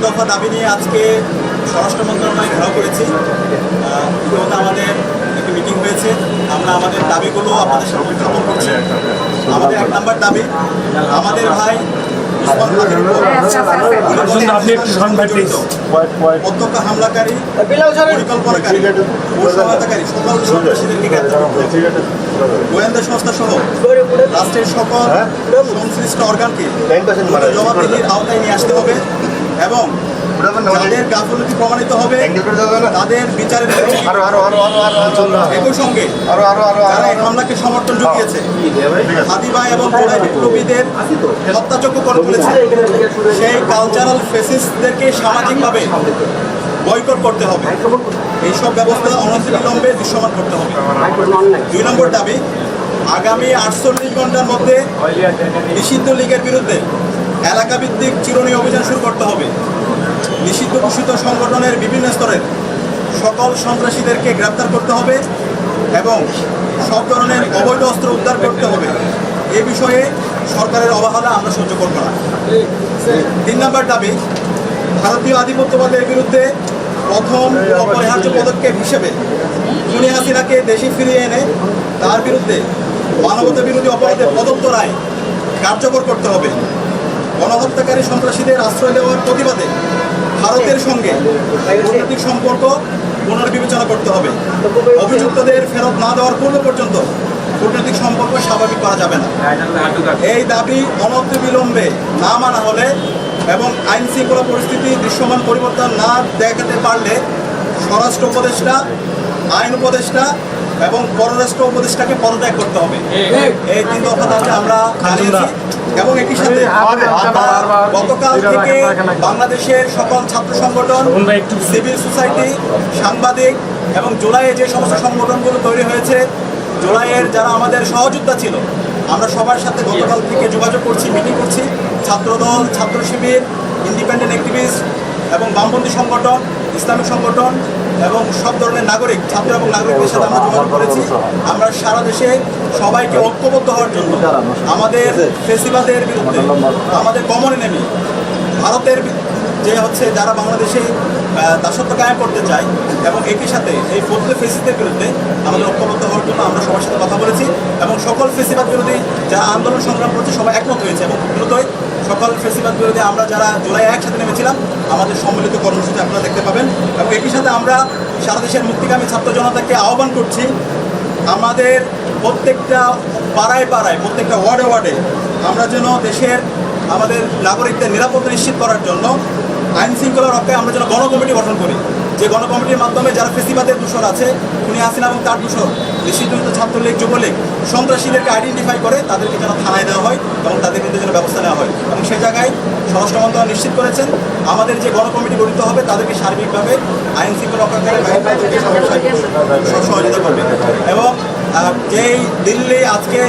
দফা দাবি নিয়ে আজকে স্বরাষ্ট্র মন্ত্রণালয় ঘেরাও করেছি। ইতিমধ্যে আমাদের একটি মিটিং হয়েছে। আমরা আমাদের দাবিগুলো আপনাদের সামনে উত্থাপন করছি। আমাদের 1 নম্বর দাবি, আমাদের ভাই প্রত্যক্ষ হামলাকারী, পরিকল্পনাকারী ও সহায়তাকারী সকল সন্ত্রাসীদেরকে গ্রেপ্তার করতে হবে। গোয়েন্দা সংস্থা সহ রাষ্ট্রের সকল সংশ্লিষ্ট অর্গানকে জবাবদিহির আওতায় নিয়ে আসতে হবে এবং যাদের গাফিলতি প্রমাণিত হবে তাদের বিচারের একই সঙ্গে যারা এই হামলাকে সমর্থন জুগিয়েছে, হাদিবা এবং জুলাই বিপ্লবীদের হত্যাযজ্ঞ করে তুলেছে, সেই কালচারাল ফেসিস্টদেরকে সামাজিকভাবে বয়কট করতে হবে। এইসব ব্যবস্থা অনতিবিলম্বে দৃশ্যমান করতে হবে। 2 নম্বর দাবি, আগামী 48 ঘন্টার মধ্যে নিষিদ্ধ লীগের বিরুদ্ধে এলাকাভিত্তিক চিরুনি অভিযান শুরু করতে হবে। নিষিদ্ধ ঘোষিত সংগঠনের বিভিন্ন স্তরের সকল সন্ত্রাসীদেরকে গ্রেপ্তার করতে হবে এবং সব ধরনের অবৈধ অস্ত্র উদ্ধার করতে হবে। এ বিষয়ে সরকারের অবহেলা আমরা সহ্য করব না। 3 নম্বর দাবি, ভারতীয় আধিপত্যবাদের বিরুদ্ধে প্রথম অপরিহার্য পদক্ষেপ হিসেবে খুনি হাসিনাকে দেশে ফিরিয়ে এনে তার বিরুদ্ধে মানবতা বিরোধী অপরাধের প্রদত্ত রায় কার্যকর করতে হবে। গণহত্যাকারী সন্ত্রাসীদের আশ্রয় দেওয়ার প্রতিবাদে ভারতের সঙ্গে কূটনৈতিক সম্পর্ক পুনর্বিবেচনা করতে হবে। অভিযুক্তদের ফেরত না দেওয়ার পূর্ব পর্যন্ত কূটনৈতিক সম্পর্ক স্বাভাবিক করা যাবে না। এই দাবি অনতিবিলম্বে না মানা হলে এবং আইন শৃঙ্খলা পরিস্থিতি দৃশ্যমান পরিবর্তন না দেখাতে পারলে স্বরাষ্ট্র উপদেষ্টা, আইন উপদেষ্টা এবং পররাষ্ট্র উপদেষ্টাকে পদত্যাগ করতে হবে। এই 3 দফা দাবি আমরা জানিয়েছি এবং একই সাথে গতকাল থেকে বাংলাদেশের সকল ছাত্র সংগঠন, সিভিল সোসাইটি, সাংবাদিক এবং জুলাইয়ে যে সমস্ত সংগঠনগুলো তৈরি হয়েছে, জুলাইয়ের যারা আমাদের সহযোদ্ধা ছিল, আমরা সবার সাথে গতকাল থেকে যোগাযোগ করছি, মিটিং করছি। ছাত্রদল, ছাত্র শিবির, ইন্ডিপেন্ডেন্ট অ্যাক্টিভিস্ট এবং বামপন্থী সংগঠন, ইসলামিক সংগঠন এবং সব ধরনের নাগরিক, ছাত্র এবং নাগরিকদের সাথে আমরা যোগাযোগ করেছি। আমরা সারা দেশে সবাইকে ঐক্যবদ্ধ হওয়ার জন্য আমাদের ফেসিবাদের বিরুদ্ধে, আমাদের কমন এনিমি ভারতের যে যারা বাংলাদেশে দাসত্ব কায়েম করতে চায় এবং একই সাথে এই বৌদ্ধ ফেসিদের বিরুদ্ধে আমাদের ঐক্যবদ্ধ হওয়ার জন্য আমরা সবার সাথে কথা বলেছি এবং সকল ফেসিবাদ বিরোধী যারা আন্দোলন সংগ্রাম করছে সবাই একমত হয়েছে এবং দ্রুতই সকল ফেসিবাদ বিরোধী আমরা যারা জুলাই একসাথে নেমেছিলাম আমাদের সম্মিলিত কর্মসূচি আপনারা দেখতে পাবেন। এবং একই সাথে আমরা সারা দেশের মুক্তিকামী ছাত্র জনতাকে আহ্বান করছি, আমাদের প্রত্যেকটা পাড়ায় পাড়ায়, প্রত্যেকটা ওয়ার্ডে ওয়ার্ডে আমরা যেন দেশের আমাদের নাগরিকদের নিরাপত্তা নিশ্চিত করার জন্য আইন শৃঙ্খলা রক্ষায় আমরা যেন গণকমিটি গঠন করি। যে গণকমিটির মাধ্যমে যারা ফেসিবাদের দূষর আছে, খুনি হাসিনা এবং তার দূষর, নিষিদ্ধ ছাত্রলীগ, যুবলীগ, সন্ত্রাসীদেরকে আইডেন্টিফাই করে তাদেরকে যেন থানায় দেওয়া হয় এবং তাদের বিরুদ্ধে যেন ব্যবস্থা নেওয়া হয়। এবং সেই জায়গায় স্বরাষ্ট্র মন্ত্রণালয় নিশ্চিত করেছেন আমাদের যে গণকমিটি গঠিত হবে তাদেরকে সার্বিকভাবে আইন শৃঙ্খলা রক্ষাকারী সহযোগিতা করবে। এবং যেই দিল্লি আজকে